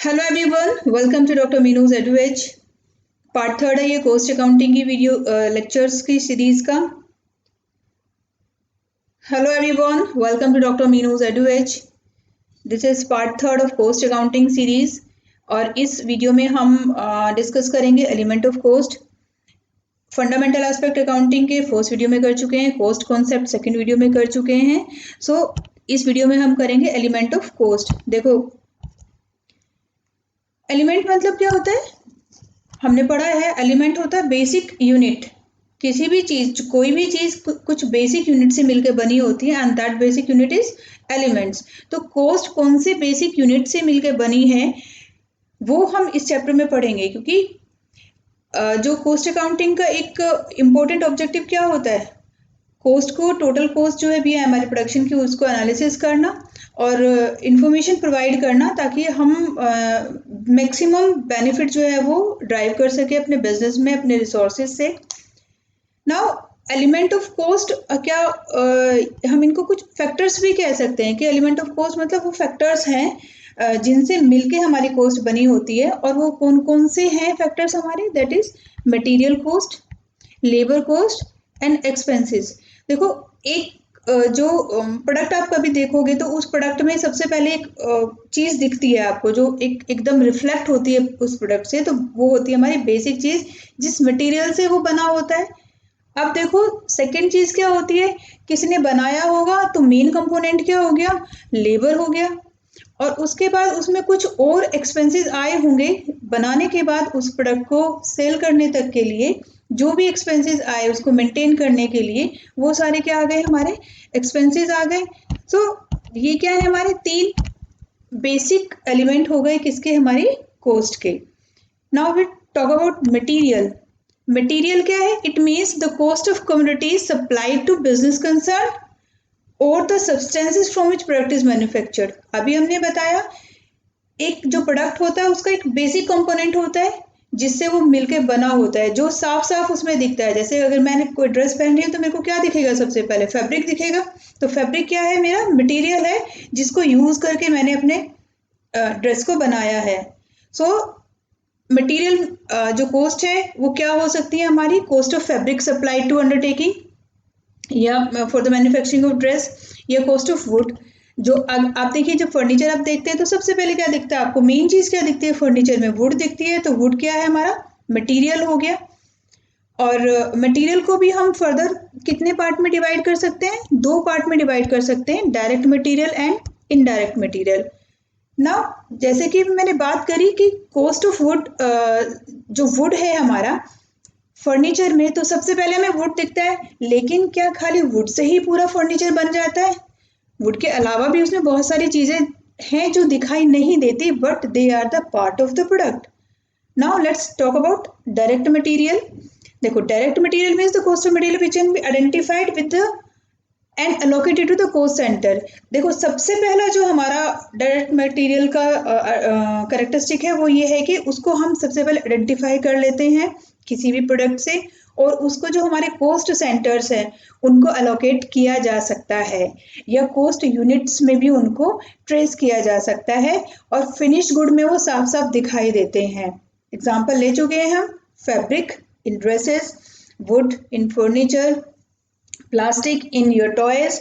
Hello everyone, welcome to doctor Meenu's EduAge. Part third है ये cost accounting की video lectures की सीरीज का। Hello everyone, welcome to doctor Meenu's EduAge. This is part third of cost accounting series और इस video में हम discuss करेंगे element of cost. Fundamental aspect accounting के फर्स्ट वीडियो में कर चुके हैं, कॉस्ट कॉन्सेप्ट सेकंड वीडियो में कर चुके हैं। सो इस वीडियो में हम करेंगे एलिमेंट ऑफ कॉस्ट। देखो, एलिमेंट मतलब क्या होता है, हमने पढ़ा है एलिमेंट होता है बेसिक यूनिट। किसी भी चीज, कोई भी चीज कुछ बेसिक यूनिट से मिलकर बनी होती है and that basic unit is elements. तो कॉस्ट कौन से बेसिक यूनिट से मिलकर बनी है वो हम इस चैप्टर में पढ़ेंगे, क्योंकि जो कॉस्ट अकाउंटिंग का एक इम्पोर्टेंट ऑब्जेक्टिव क्या होता है, कॉस्ट को, टोटल कॉस्ट जो है भी है हमारे प्रोडक्शन की, उसको एनालिसिस करना और इंफॉर्मेशन प्रोवाइड करना ताकि हम मैक्सिमम बेनिफिट जो है वो ड्राइव कर सके अपने बिजनेस में, अपने रिसोर्सेज से। नाउ एलिमेंट ऑफ कॉस्ट क्या हम इनको कुछ फैक्टर्स भी कह सकते हैं कि एलिमेंट ऑफ कॉस्ट मतलब वो फैक्टर्स हैं जिनसे मिलके हमारी कॉस्ट बनी होती है। और वो कौन कौन से हैं फैक्टर्स हमारे, that is material cost, labour cost and expenses. देखो, एक जो प्रोडक्ट आप कभी देखोगे तो उस प्रोडक्ट में सबसे पहले एक चीज दिखती है आपको जो एकदम रिफ्लेक्ट होती है उस प्रोडक्ट से, तो वो होती है हमारी बेसिक चीज जिस मटेरियल से वो बना होता है। अब देखो, सेकंड चीज क्या होती है, किसी ने बनाया होगा तो मेन कंपोनेंट क्या हो गया, लेबर हो गया। और उसके बाद उसमें कुछ और एक्सपेंसेस आए होंगे बनाने के बाद, उस प्रोडक्ट को सेल करने तक के लिए जो भी एक्सपेंसेस आए उसको मेंटेन करने के लिए, वो सारे क्या आ गए, हमारे एक्सपेंसेस आ गए। सो ये क्या है, हमारे तीन बेसिक एलिमेंट हो गए किसके, हमारी कॉस्ट के। Now we talk about material. Material क्या है, it means the cost of commodities supplied to business concern और the substances from which product is manufactured. अभी हमने बताया एक जो प्रोडक्ट होता है उसका एक बेसिक कंपोनेंट होता है जिससे वो मिलके बना होता है, जो साफ साफ उसमें दिखता है। जैसे अगर मैंने कोई ड्रेस पहन रही हूँ तो मेरे को क्या दिखेगा, सबसे पहले फैब्रिक दिखेगा। तो फैब्रिक क्या है, मेरा मटेरियल है जिसको यूज करके मैंने अपने ड्रेस को बनाया है। सो मटेरियल जो कॉस्ट है वो क्या हो सकती है, हमारी cost of fabric supplied to undertaking या for the manufacturing of dress, या कॉस्ट ऑफ वुड। जो आप देखिए, जब फर्नीचर आप देखते हैं तो सबसे पहले क्या दिखता है आपको, मेन चीज क्या दिखती है फर्नीचर में, वुड दिखती है। तो वुड क्या है, हमारा मटेरियल हो गया। और मटेरियल को भी हम फर्दर कितने पार्ट में डिवाइड कर सकते हैं, दो पार्ट में डिवाइड कर सकते हैं, direct material and indirect material. ना, जैसे कि मैंने बात करी कि कॉस्ट ऑफ वुड, जो वुड है हमारा फर्नीचर में, तो सबसे पहले हमें वुड दिखता है, लेकिन क्या खाली वुड से ही पूरा फर्नीचर बन जाता है? वुड के अलावा भी उसमें बहुत सारी चीजें हैं जो दिखाई नहीं देती, but they are the part of the product. Now let's talk about direct material. देखो, direct material means the cost of material which can be identified with the and allocated to the cost centre. देखो, सबसे पहला जो हमारा direct material का characteristic है वो ये है कि उसको हम सबसे पहले आइडेंटिफाई कर लेते हैं किसी भी प्रोडक्ट से, और उसको जो हमारे कॉस्ट सेंटर्स हैं उनको अलोकेट किया जा सकता है, या कॉस्ट यूनिट्स में भी उनको ट्रेस किया जा सकता है, और फिनिश्ड गुड में वो साफ साफ दिखाई देते हैं। एग्जाम्पल ले चुके हैं हम, fabric in dresses, would in furniture, plastic in your toys.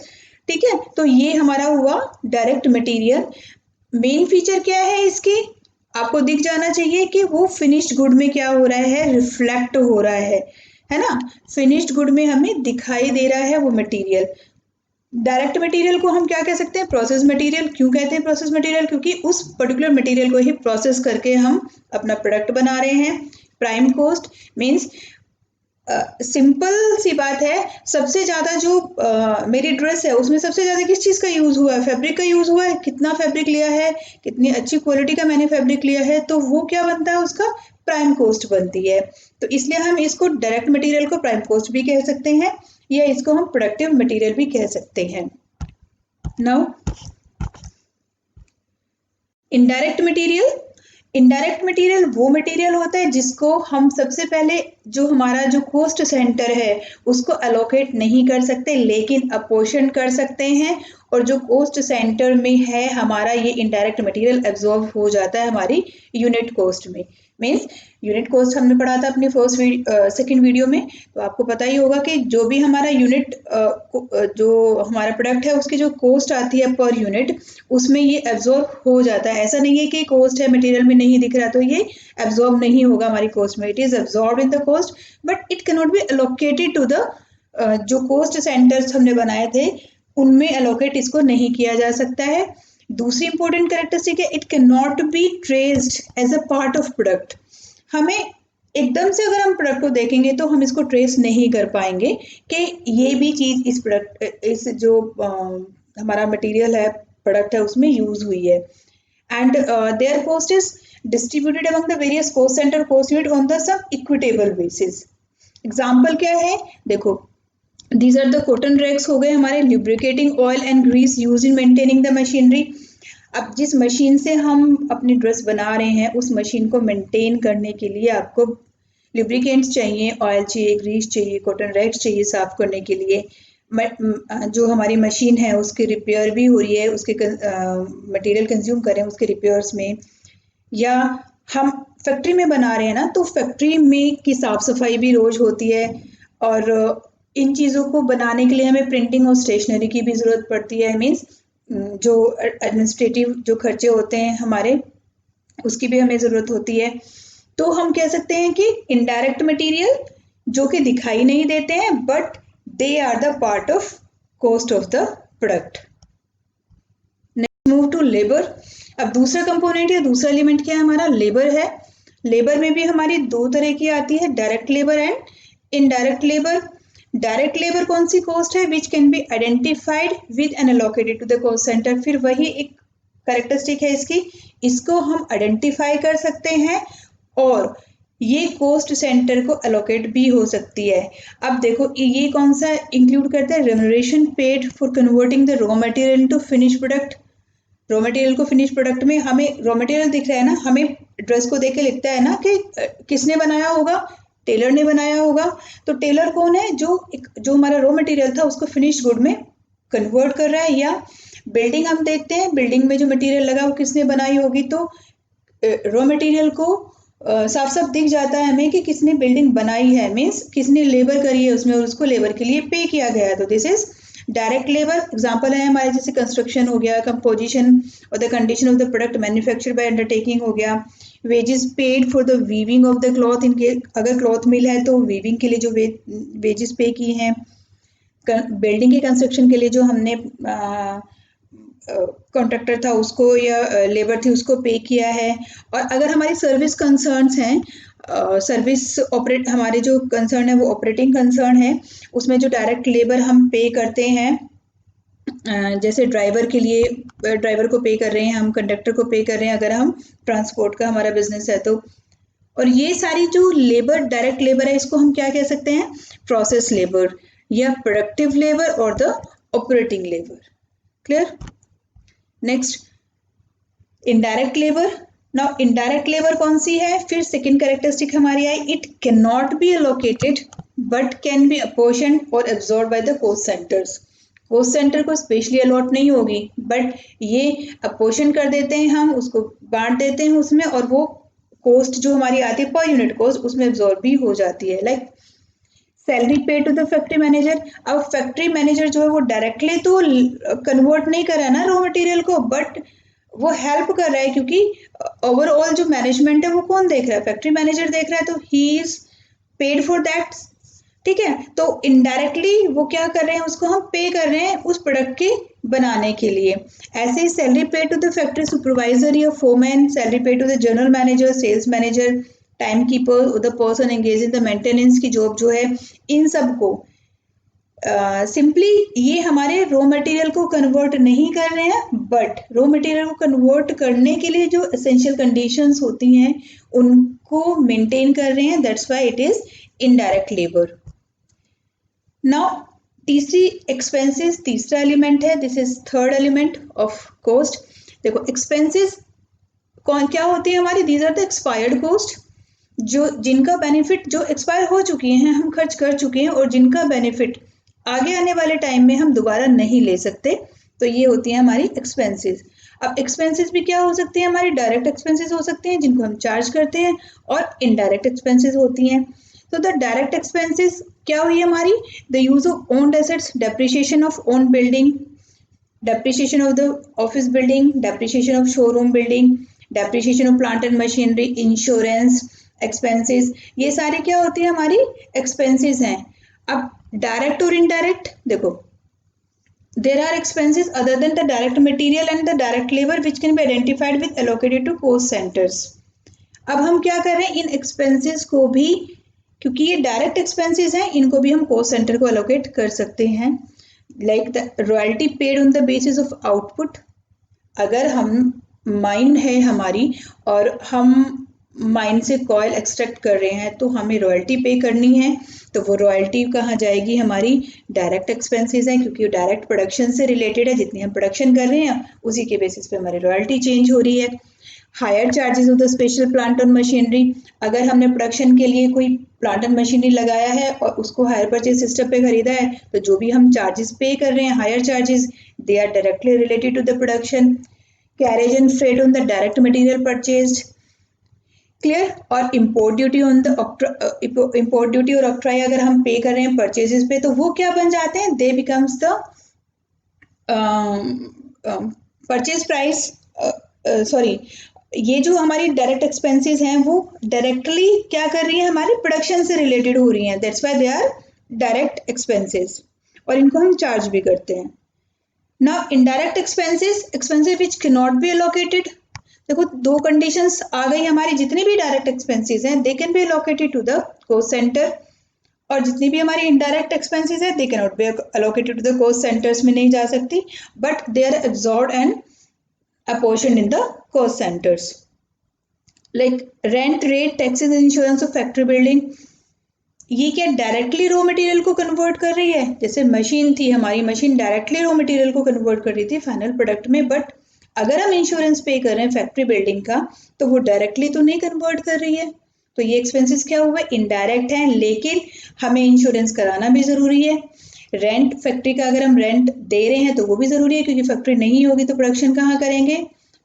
ठीक है, तो ये हमारा हुआ डायरेक्ट मटेरियल। मेन फीचर क्या है इसकी, आपको दिख जाना चाहिए कि वो फिनिश्ड गुड में क्या हो रहा है, रिफ्लेक्ट हो रहा है ना। फिनिश्ड गुड में हमें दिखाई दे रहा है वो मटेरियल। डायरेक्ट मटेरियल को हम क्या कह सकते हैं, प्रोसेस मटेरियल। क्यों कहते हैं प्रोसेस मटेरियल, क्योंकि उस पर्टिकुलर मटेरियल को ही प्रोसेस करके हम अपना प्रोडक्ट बना रहे हैं। प्राइम कॉस्ट मीन्स सिंपल सी बात है, सबसे ज्यादा जो मेरी ड्रेस है उसमें सबसे ज्यादा किस चीज का यूज हुआ है, फैब्रिक का यूज हुआ है। कितना फैब्रिक लिया है, कितनी अच्छी क्वालिटी का मैंने फैब्रिक लिया है, तो वो क्या बनता है, उसका प्राइम कॉस्ट बनती है। तो इसलिए हम इसको डायरेक्ट मटेरियल को प्राइम कॉस्ट भी कह सकते हैं, या इसको हम प्रोडक्टिव मटेरियल भी कह सकते हैं। Now indirect material. Indirect material वो मटेरियल होता है जिसको हम सबसे पहले, जो हमारा जो कॉस्ट सेंटर है उसको अलोकेट नहीं कर सकते, लेकिन अपोर्शन कर सकते हैं, और जो कॉस्ट सेंटर में है हमारा ये इनडायरेक्ट मटेरियल एब्जॉर्ब हो जाता है हमारी यूनिट कॉस्ट में। मीन्स यूनिट कॉस्ट हमने पढ़ा था अपनी सेकंड वीडियो में, तो आपको पता ही होगा कि जो भी हमारा यूनिट जो हमारा प्रोडक्ट है उसकी जो कॉस्ट आती है पर यूनिट, उसमें ये एब्जॉर्ब हो जाता है। ऐसा नहीं है कि कॉस्ट है मटेरियल में नहीं दिख रहा तो ये एब्जॉर्ब नहीं होगा हमारी कॉस्ट में, it is absorb in the cost, but it can not be allocated to the जो कॉस्ट सेंटर्स हमने बनाए थे उनमें एलोकेट इसको नहीं किया जा सकता है। दूसरी इंपॉर्टेंट कैरेक्टरिस्टिक है, it can not be traced as a part of product. हमें एकदम से अगर हम प्रोडक्ट को देखेंगे तो हम इसको ट्रेस नहीं कर पाएंगे कि ये भी चीज इस प्रोडक्ट इस जो हमारा मटेरियल है प्रोडक्ट है उसमें यूज हुई है। And their cost is distributed among the various cost centre cost unit on the some equitable basis. Example क्या है, देखो these are the cotton rags हो गए हमारे, lubricating oil and grease used in maintaining the machinery। अब जिस machine से हम अपनी ड्रेस बना रहे हैं उस मशीन को मेंटेन करने के लिए आपको लुब्रिकेंट्स चाहिए, ऑयल चाहिए, ग्रीस चाहिए, कॉटन रैग्स चाहिए साफ करने के लिए। जो हमारी मशीन है उसकी रिपेयर भी हो रही है, उसके मटेरियल कंज्यूम कर रहे हैं उसके रिपेयर्स में, या हम फैक्ट्री में बना रहे हैं ना तो फैक्ट्री में की साफ सफाई भी रोज होती है। और इन चीज़ों को बनाने के लिए हमें प्रिंटिंग और स्टेशनरी की भी ज़रूरत पड़ती है। मीन्स जो एडमिनिस्ट्रेटिव जो खर्चे होते हैं हमारे उसकी भी हमें ज़रूरत होती है। तो हम कह सकते हैं कि इनडायरेक्ट मटेरियल जो कि दिखाई नहीं देते हैं but they are the part of cost of the product. Next move to labour. अब दूसरा कंपोनेंट या दूसरा एलिमेंट क्या है हमारा, लेबर है। लेबर में भी हमारी दो तरह की आती है, direct labour and indirect labour. Direct labour कौन सी कॉस्ट है, which can be identified with and allocated to the cost centre. फिर वही एक कैरेक्टरिस्टिक है इसकी, इसको हम आइडेंटिफाई कर सकते हैं और ये कॉस्ट सेंटर को एलोकेट भी हो सकती है। अब देखो ये कौन सा इंक्लूड करता है, remuneration paid for converting the raw material into finish product. Raw material को फिनिश प्रोडक्ट में हमें रॉ मटेरियल दिख रहा है ना, हमें ड्रेस को देख के लिखता है ना कि किसने बनाया होगा, टेलर ने बनाया होगा। तो टेलर कौन है, जो हमारा रॉ मटेरियल था उसको फिनिश गुड में कन्वर्ट कर रहा है। या बिल्डिंग हम देखते हैं, बिल्डिंग में जो मटेरियल लगा वो किसने बनाई होगी, तो रॉ मटेरियल को साफ साफ दिख जाता है हमें कि किसने बिल्डिंग बनाई है, मीन्स किसने लेबर करी है उसमें और उसको लेबर के लिए पे किया गया है। तो this is direct labour. Example है हमारे जैसे कंस्ट्रक्शन हो गया, कंपोजिशन और the condition of the product manufacture by undertaking हो गया, wages paid for the weaving of the cloth, इनके अगर क्लॉथ मिल है तो वीविंग के लिए जो वेजेस पे की हैं, बिल्डिंग के कंस्ट्रक्शन के लिए जो हमने कॉन्ट्रैक्टर था उसको या लेबर थी उसको पे किया है। और अगर हमारी सर्विस कंसर्न्स हैं, सर्विस ऑपरेट हमारे जो कंसर्न है वो ऑपरेटिंग कंसर्न है, उसमें जो डायरेक्ट लेबर हम पे करते हैं, जैसे ड्राइवर के लिए ड्राइवर को पे कर रहे हैं हम, कंडक्टर को पे कर रहे हैं अगर हम ट्रांसपोर्ट का हमारा बिजनेस है तो। और ये सारी जो लेबर डायरेक्ट लेबर है इसको हम क्या कह सकते हैं, प्रोसेस लेबर या प्रोडक्टिव लेबर और the operating labour. Clear. Next indirect labour. Now indirect labour कौन सी है, फिर सेकंड कैरेक्टरिस्टिक हमारी आई, it can not be allocated but can be apportioned और absorb by the cost centres. Cost centre को स्पेशली अलॉट नहीं होगी बट ये अपोर्शन कर देते हैं, हम उसको बांट देते हैं उसमें और वो कॉस्ट जो हमारी आती है पर यूनिट कॉस्ट उसमें एब्जॉर्ब भी हो जाती है। Like salary pay to the factory manager. अब फैक्ट्री मैनेजर जो है वो डायरेक्टली तो कन्वर्ट नहीं कर रहा है ना रॉ मटेरियल को, बट वो हेल्प कर रहा है क्योंकि ओवरऑल जो मैनेजमेंट है वो कौन देख रहा है, फैक्ट्री मैनेजर देख रहा है, तो he is paid for that. ठीक है, तो इनडायरेक्टली वो क्या कर रहे हैं, उसको हम पे कर रहे हैं उस प्रोडक्ट के बनाने के लिए। ऐसे ही salary pay to the factory supervisor या foreman, salary pay to the general manager, sales manager, time keeper, the person engage in the maintenance की जॉब जो है, इन सब को सिंपली ये हमारे रॉ मटेरियल को कन्वर्ट नहीं कर रहे हैं बट रॉ मटेरियल को कन्वर्ट करने के लिए जो एसेंशियल कंडीशंस होती हैं उनको मेंटेन कर रहे हैं, that's why it is indirect labour. Now तीसरी एक्सपेंसेस, तीसरा एलिमेंट है, this is third element of cost. देखो एक्सपेंसेस कौन क्या होती है हमारी, these are the expired cost, जो जिनका बेनिफिट जो एक्सपायर हो चुकी हैं, हम खर्च कर चुके हैं और जिनका बेनिफिट आगे आने वाले टाइम में हम दोबारा नहीं ले सकते, तो ये होती है हमारी एक्सपेंसेस। अब एक्सपेंसेस भी क्या हो सकते हैं, हमारी डायरेक्ट एक्सपेंसेस हो सकते हैं जिनको हम चार्ज करते हैं, और इनडायरेक्ट एक्सपेंसेस होती हैं। तो द डायरेक्ट एक्सपेंसेस क्या हुई हमारी, the use of owned assets, depreciation of own building, depreciation of the office building, depreciation of showroom building, depreciation of plant and machinery, insurance expenses, ये सारे क्या होती है हमारी expenses हैं। अब direct और indirect देखो, there are expenses other than the direct material and the direct labor which can be identified with allocated to cost centers। अब हम क्या कर रहे हैं, इन expenses को भी, क्योंकि ये डायरेक्ट एक्सपेंसेस हैं, इनको भी हम कॉस्ट सेंटर को एलोकेट कर सकते हैं। Like the royalty paid on the basis of output, अगर हम माइन है हमारी और हम माइन से कॉयल एक्सट्रैक्ट कर रहे हैं तो हमें रॉयल्टी पे करनी है, तो वो रॉयल्टी कहाँ जाएगी, हमारी डायरेक्ट एक्सपेंसेस हैं, क्योंकि डायरेक्ट प्रोडक्शन से रिलेटेड है, जितनी हम प्रोडक्शन कर रहे हैं उसी के बेसिस पे हमारी रॉयल्टी चेंज हो रही है। Higher charges of the special plant और मशीनरी, अगर हमने प्रोडक्शन के लिए कोई प्लांट एंड मशीनरी लगाया है और उसको हायर परचेज सिस्टम पे खरीदा है, तो जो भी हम चार्जेस पे कर रहे हैं, hire charges, they are directly related to the production. Carriage and freight on the direct material purchased, clear. और import duty on the import duty और ऑक्ट्राई अगर हम पे कर रहे हैं परचेजेस पे, तो वो क्या बन जाते हैं, दे becomes the purchase price, sorry, ये जो हमारी डायरेक्ट एक्सपेंसेस हैं वो डायरेक्टली क्या कर रही है, हमारे प्रोडक्शन से रिलेटेड हो रही हैं, that's why they are direct expenses, और इनको हम चार्ज भी करते हैं। Now indirect expenses, expenses which can not be allocated, देखो दो कंडीशंस आ गई हमारी, जितने भी डायरेक्ट एक्सपेंसेस हैं they can be allocated to the cost centre, और जितनी भी हमारी इनडायरेक्ट एक्सपेंसेस है they can not be allocated to the cost centres में नहीं जा सकती, but they are absorbed and apportioned in the cost centers, like rent, rate, taxes and insurance of factory building, ये क्या डायरेक्टली रॉ मटेरियल को convert कर रही है, जैसे मशीन थी हमारी, मशीन डायरेक्टली रॉ मटेरियल को कन्वर्ट कर रही थी फाइनल प्रोडक्ट में, बट अगर हम इंश्योरेंस पे कर रहे हैं फैक्ट्री बिल्डिंग का तो वो डायरेक्टली तो नहीं कन्वर्ट कर रही है, तो ये एक्सपेंसेस क्या हुआ, इनडायरेक्ट है, लेकिन हमें इंश्योरेंस कराना भी जरूरी है। रेंट, फैक्ट्री का अगर हम रेंट दे रहे हैं तो वो भी ज़रूरी है, क्योंकि फैक्ट्री नहीं होगी तो प्रोडक्शन कहाँ करेंगे।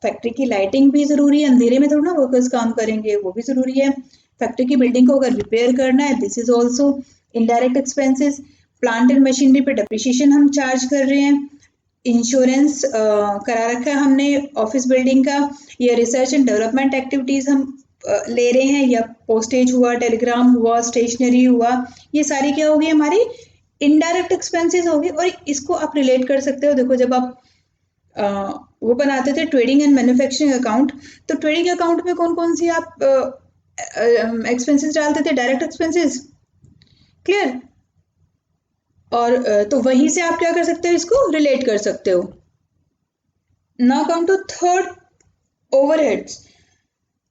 फैक्ट्री की लाइटिंग भी ज़रूरी है, अंधेरे में थोड़ा ना वर्कर्स काम करेंगे, वो भी ज़रूरी है। फैक्ट्री की बिल्डिंग को अगर रिपेयर करना है, this is also indirect expenses. Plant and machinery पे डेप्रिसिएशन हम चार्ज कर रहे हैं। इंश्योरेंस करा रखा है हमने ऑफिस बिल्डिंग का, या रिसर्च एंड डेवलपमेंट एक्टिविटीज़ हम ले रहे हैं, या पोस्टेज हुआ, टेलीग्राम हुआ, स्टेशनरी हुआ, ये सारी क्या होगी, हमारी इनडायरेक्ट एक्सपेंसेस होगी। और इसको आप रिलेट कर सकते हो, देखो जब आप वो बनाते थे ट्रेडिंग एंड मैन्युफैक्चरिंग अकाउंट, तो ट्रेडिंग अकाउंट में कौन कौन सी आप एक्सपेंसेस डालते थे, डायरेक्ट एक्सपेंसेस, क्लियर। और तो वहीं से आप क्या कर सकते हो, इसको रिलेट कर सकते हो। Now come to third, overheads.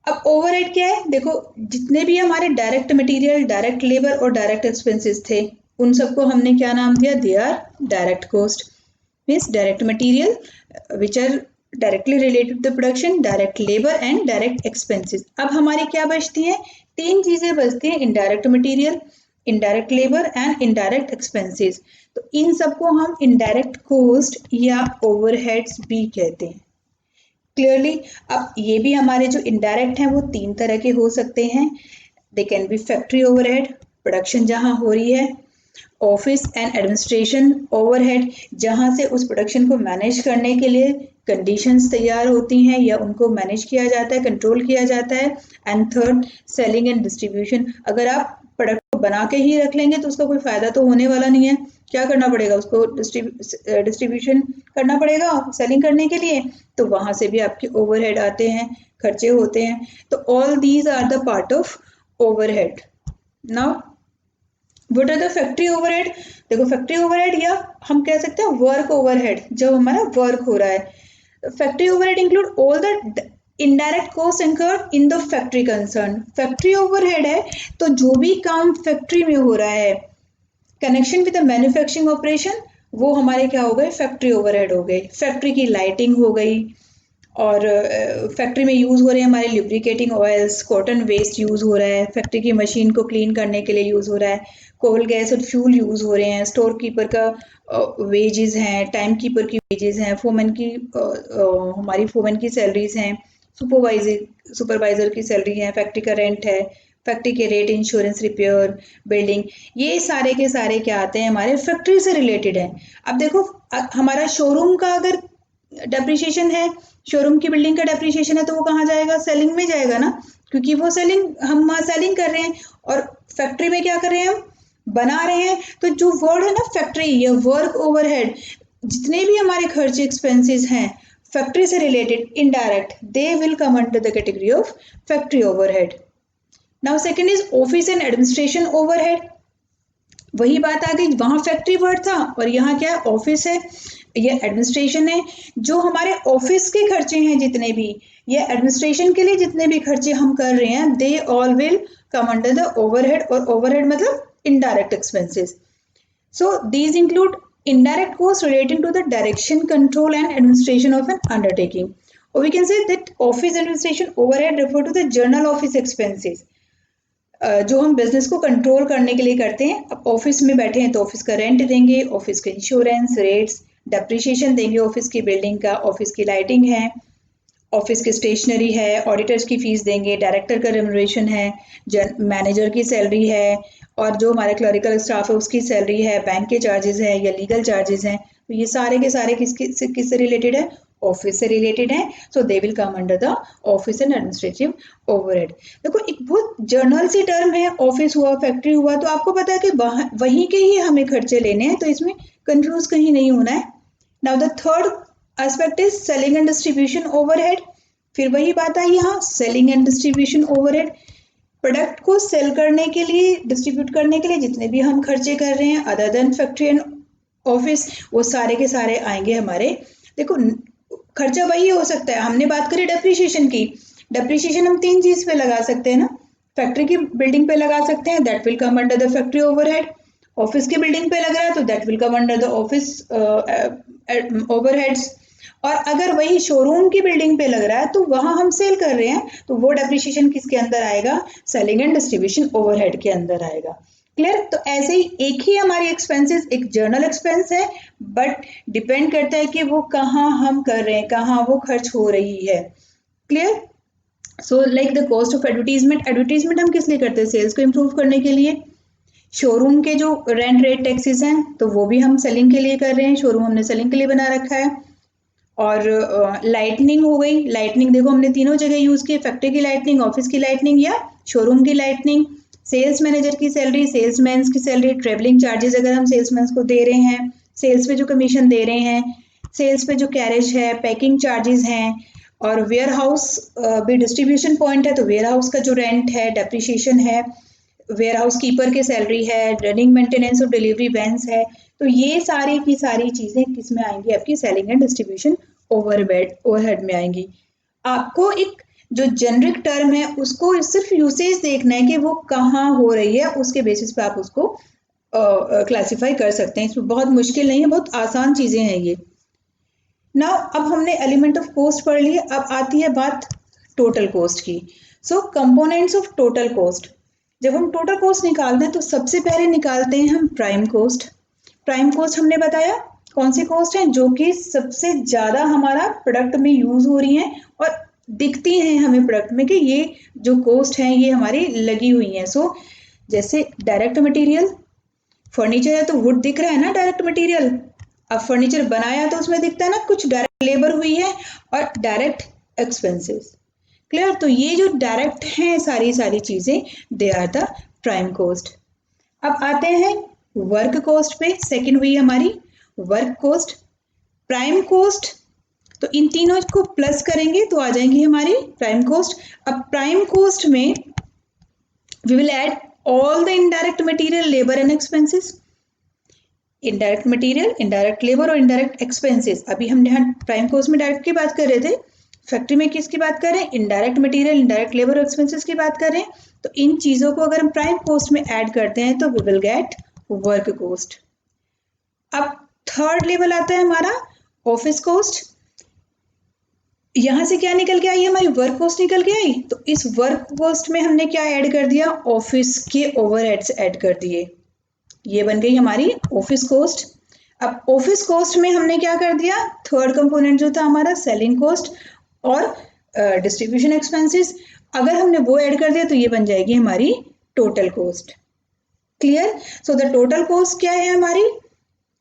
अब ओवरहेड क्या है, देखो जितने भी हमारे डायरेक्ट मटेरियल, डायरेक्ट लेबर और डायरेक्ट एक्सपेंसेस थे, उन सबको हमने क्या नाम दिया, they are direct cost, means direct material which are directly related to the production, direct labour and direct expenses. अब हमारी क्या बचती हैं, तीन चीजें बचती हैं, indirect material, indirect labour and indirect expenses. तो इन सबको हम इनडायरेक्ट कॉस्ट या ओवरहेड्स भी कहते हैं, क्लियरली। अब ये भी हमारे जो इनडायरेक्ट हैं वो तीन तरह के हो सकते हैं, they can B factory overhead, production जहाँ हो रही है, ऑफिस एंड एडमिनिस्ट्रेशन ओवरहेड, जहाँ से उस प्रोडक्शन को मैनेज करने के लिए कंडीशंस तैयार होती हैं या उनको मैनेज किया जाता है, कंट्रोल किया जाता है। And third, selling and distribution, अगर आप प्रोडक्ट को बना के ही रख लेंगे तो उसका कोई फायदा तो होने वाला नहीं है, क्या करना पड़ेगा, उसको डिस्ट्रीब्यूशन करना पड़ेगा सेलिंग करने के लिए, तो वहां से भी आपके ओवरहेड आते हैं, खर्चे होते हैं। तो all these are the part of overhead. Now what are the factory overhead, देखो फैक्ट्री ओवरहेड या हम कह सकते हैं वर्क ओवरहेड, जब हमारा वर्क हो रहा है। Factory overhead include all the indirect cost incurred in the factory concern. Factory overhead है तो जो भी काम फैक्ट्री में हो रहा है, connection with the manufacturing operation, वो हमारे क्या हो गए, फैक्ट्री ओवरहेड हो गए। फैक्ट्री की लाइटिंग हो गई, और फैक्ट्री में यूज़ हो रहे हैं हमारे lubricating oils, cotton waste use हो रहा है, फैक्ट्री की मशीन को क्लीन करने के लिए यूज़ हो रहा है, कोल गैस और फ्यूल यूज़ हो रहे हैं, स्टोर कीपर का वेजेस हैं, टाइम कीपर की वेजेस हैं, फोमन की हमारी फोमन की सैलरीज हैं, सुपरवाइजर की सैलरी है, फैक्ट्री का रेंट है, फैक्ट्री के रेट, इंश्योरेंस, रिपेयर, बिल्डिंग, ये सारे के सारे क्या आते हैं हमारे फैक्ट्री से रिलेटेड है। अब देखो हमारा शोरूम का अगर डेप्रिसिएशन है, शोरूम की बिल्डिंग का डेप्रिसिएशन है, तो वो कहाँ जाएगा? सेलिंग में जाएगा ना, क्योंकि वो सेलिंग, हम वहाँ सेलिंग कर रहे हैं। और फैक्ट्री में क्या कर रहे हैं? हम बना रहे हैं। तो जो वर्ड है ना फैक्ट्री या वर्क ओवरहेड, जितने भी हमारे खर्चे एक्सपेंसेस हैं फैक्ट्री से related indirect, they will come under the category of factory overhead. Now second is office and administration overhead. वही बात आ गई, वहां फैक्ट्री वर्ड था और यहाँ क्या है? ऑफिस है, ये एडमिनिस्ट्रेशन है। जो हमारे ऑफिस के खर्चे हैं जितने भी, ये एडमिनिस्ट्रेशन के लिए जितने भी खर्चे हम कर रहे हैं, they all will come under the overhead. और ओवरहेड मतलब indirect expenses. So these include indirect costs relating to the direction, control and administration of an undertaking. Or we can say that office administration overhead refer to the general office expenses. जो हम business को control करने के लिए करते हैं। अब office में बैठे हैं तो ऑफिस का रेंट देंगे, ऑफिस का इंश्योरेंस, रेट्स, डेप्रिसिएशन देंगे, ऑफिस की बिल्डिंग का, ऑफिस की लाइटिंग है, ऑफिस की स्टेशनरी है, ऑडिटर्स की फीस देंगे, डायरेक्टर का रेमुनरेशन है, मैनेजर की सैलरी है, और जो हमारे क्लरिकल स्टाफ है उसकी सैलरी है, बैंक के चार्जेस हैं या लीगल चार्जेस हैं। तो ये सारे के सारे किससे रिलेटेड है? ऑफिस से रिलेटेड है। So they will come under the office and administrative overhead. देखो एक बहुत जर्नल सी टर्म है, ऑफिस हुआ, फैक्ट्री हुआ, तो आपको पता है कि वहीं के ही हमें खर्चे लेने हैं, तो इसमें कंफ्यूज कहीं नहीं होना है। Now the third aspect is selling and distribution overhead. फिर वही बात आई यहाँ, selling and distribution overhead. Product को सेल करने के लिए, डिस्ट्रीब्यूट करने के लिए जितने भी हम खर्चे कर रहे हैं other than factory and office, वो सारे के सारे आएंगे हमारे। देखो खर्चा वही हो सकता है, हमने बात करी डेप्रिसिएशन की। डेप्रिसिएशन हम तीन चीज पे लगा सकते हैं ना, फैक्ट्री की बिल्डिंग पे लगा सकते हैं, that will come under the factory overhead. Office की बिल्डिंग पे लग रहा है तो that will come under the office overheads. और अगर वही शोरूम की बिल्डिंग पे लग रहा है तो वहां हम सेल कर रहे हैं, तो वो डेप्रिसिएशन किसके अंदर आएगा? सेलिंग एंड डिस्ट्रीब्यूशन ओवरहेड के अंदर आएगा। क्लियर? तो ऐसे ही एक ही हमारी एक्सपेंसेस एक जर्नल एक्सपेंस है, बट डिपेंड करता है कि वो कहाँ हम कर रहे हैं, कहाँ वो खर्च हो रही है। Clear? So like the cost of advertisement, advertisement हम किस लिए करते हैं? सेल्स को इम्प्रूव करने के लिए। शोरूम के जो रेंट रेट टैक्सेस हैं तो वो भी हम सेलिंग के लिए कर रहे हैं, शोरूम हमने सेलिंग के लिए बना रखा है। और लाइटनिंग हो गई, लाइटनिंग देखो हमने तीनों जगह यूज की, फैक्ट्री की लाइटनिंग, ऑफिस की लाइटनिंग या शोरूम की लाइटनिंग। सेल्स मैनेजर की सैलरी, सेल्समैन की सैलरी, ट्रेवलिंग चार्जेस अगर हम सेल्समैन को दे रहे हैं, सेल्स पे जो कमीशन दे रहे हैं, सेल्स पे जो कैरेज है, पैकिंग चार्जेस हैं, और वेयर हाउस भी डिस्ट्रीब्यूशन पॉइंट है तो वेयर हाउस का जो रेंट है, डेप्रिसिएशन है, वेयर हाउस कीपर की सैलरी है, रनिंग मेंटेनेंस और डिलीवरी वैन्स है। तो ये सारी की सारी चीजें किस में आएंगी? आपकी सेलिंग एंड डिस्ट्रीब्यूशन ओवरहेड में आएंगी। आपको एक जो जेनरिक टर्म है उसको सिर्फ यूसेज देखना है कि वो कहाँ हो रही है, उसके बेसिस पे आप उसको क्लासिफाई कर सकते हैं। इसमें बहुत मुश्किल नहीं है, बहुत आसान चीजें हैं ये। नाउ अब हमने एलिमेंट ऑफ कॉस्ट पढ़ लिए, अब आती है बात टोटल कॉस्ट की। सो कंपोनेंट्स ऑफ टोटल कॉस्ट, जब हम टोटल कॉस्ट निकालते हैं तो सबसे पहले निकालते हैं हम प्राइम कॉस्ट। प्राइम कॉस्ट हमने बताया कौन सी कॉस्ट है? जो कि सबसे ज्यादा हमारा प्रोडक्ट में यूज हो रही है और दिखती हैं हमें प्रोडक्ट में कि ये जो कॉस्ट है ये हमारी लगी हुई है। सो जैसे डायरेक्ट मटेरियल, फर्नीचर है तो वुड दिख रहा है ना डायरेक्ट मटेरियल। अब फर्नीचर बनाया तो उसमें दिखता है ना कुछ डायरेक्ट लेबर हुई है और डायरेक्ट एक्सपेंसेस। क्लियर? तो ये जो डायरेक्ट हैं सारी सारी चीजें, they are the prime cost. अब आते हैं वर्क कॉस्ट पे, सेकंड हुई हमारी वर्क कॉस्ट, प्राइम कॉस्ट। तो इन तीनों को प्लस करेंगे तो आ जाएंगी हमारी प्राइम कॉस्ट। अब प्राइम कॉस्ट में we will add all the indirect material, labor and expenses, indirect material, indirect labor और indirect expenses। अभी हम यहाँ प्राइम कॉस्ट में डायरेक्ट की बात कर रहे थे, फैक्ट्री में किसकी बात कर रहे हैं? इनडायरेक्ट मटेरियल, इनडायरेक्ट लेबर और एक्सपेंसेस की बात कर रहे हैं। तो इन चीजों को अगर हम प्राइम कॉस्ट में ऐड करते हैं तो we will get work cost. अब थर्ड लेवल आता है हमारा ऑफिस कॉस्ट। यहाँ से क्या निकल के आई, हमारी वर्क कॉस्ट निकल के आई। तो इस वर्क कॉस्ट में हमने क्या ऐड कर दिया, ऑफिस के ओवरहेड्स ऐड कर दिए। ये बन गई हमारी ऑफिस कॉस्ट। अब ऑफिस कॉस्ट में हमने क्या कर दिया, थर्ड कंपोनेंट जो था हमारा सेलिंग कॉस्ट और डिस्ट्रीब्यूशन एक्सपेंसेस, अगर हमने वो ऐड कर दिया तो ये बन जाएगी हमारी total cost. Clear. So the total cost क्या है हमारी,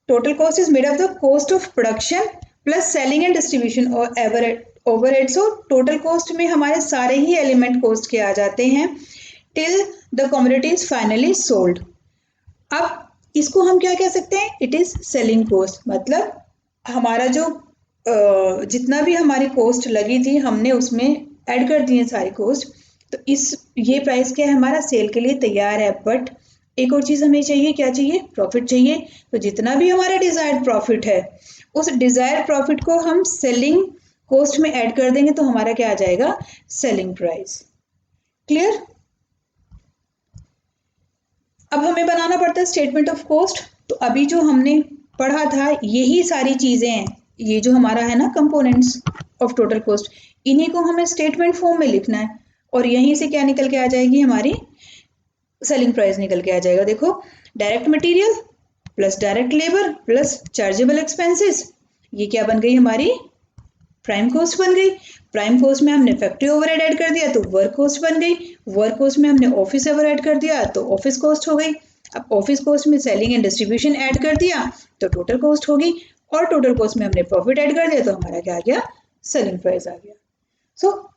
total cost is made of the cost of production plus selling and distribution और ओवरहेड। सो टोटल कॉस्ट में हमारे सारे ही एलिमेंट कॉस्ट के आ जाते हैं till the commodity is finally sold. अब इसको हम क्या कह सकते हैं, इट इज सेलिंग कॉस्ट, मतलब हमारा जो जितना भी हमारी कॉस्ट लगी थी हमने उसमें ऐड कर दिए सारी कॉस्ट। तो ये प्राइस क्या है हमारा, सेल के लिए तैयार है। बट एक और चीज हमें चाहिए, क्या चाहिए, प्रॉफिट चाहिए। तो जितना भी हमारा डिजायर्ड प्रॉफिट है उस डिजायर्ड प्रॉफिट को हम सेलिंग कॉस्ट में ऐड कर देंगे तो हमारा क्या आ जाएगा, सेलिंग प्राइस। क्लियर। अब हमें बनाना पड़ता है स्टेटमेंट ऑफ कॉस्ट। तो अभी जो हमने पढ़ा था यही सारी चीजें हैं, ये जो हमारा है ना कंपोनेंट्स ऑफ टोटल कॉस्ट, इन्हीं को हमें स्टेटमेंट फॉर्म में लिखना है और यहीं से क्या निकल के आ जाएगी, हमारी सेलिंग प्राइस निकल के आ जाएगा। देखो, direct material plus direct labour plus chargeable expenses, ये क्या बन गई हमारी, प्राइम कॉस्ट बन गई। प्राइम कॉस्ट में हमने फैक्ट्री ओवरहेड ऐड कर दिया तो वर्क कॉस्ट बन गई। वर्क कॉस्ट में हमने ऑफिस ओवरहेड कर दिया तो ऑफिस कॉस्ट हो गई। अब ऑफिस कॉस्ट में सेलिंग एंड डिस्ट्रीब्यूशन ऐड कर दिया तो टोटल कॉस्ट होगी, और टोटल कॉस्ट में हमने प्रॉफिट ऐड कर दिया तो हमारा क्या आ गया, सेलिंग प्राइस आ गया। सो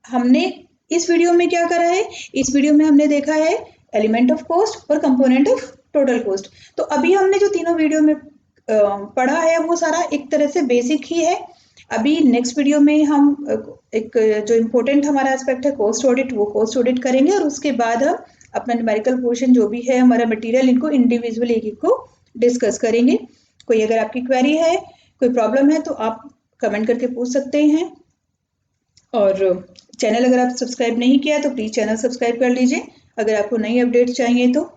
हमने इस वीडियो में क्या करा है, इस वीडियो में हमने देखा है एलिमेंट ऑफ कॉस्ट और कंपोनेंट ऑफ टोटल कॉस्ट। तो अभी हमने जो तीनों वीडियो में पढ़ा है वो सारा एक तरह से बेसिक ही है। अभी नेक्स्ट वीडियो में हम एक जो इम्पोर्टेंट हमारा एस्पेक्ट है कॉस्ट ऑडिट, वो कॉस्ट ऑडिट करेंगे और उसके बाद हम अपना न्यूमेरिकल पोर्शन जो भी है हमारा मटेरियल, इनको इंडिविजुअली एक को डिस्कस करेंगे। कोई अगर आपकी क्वेरी है, कोई प्रॉब्लम है तो आप कमेंट करके पूछ सकते हैं। और चैनल अगर आप सब्सक्राइब नहीं किया तो प्लीज़ चैनल सब्सक्राइब कर लीजिए अगर आपको नई अपडेट चाहिए तो।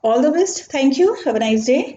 All the best, thank you, have a nice day.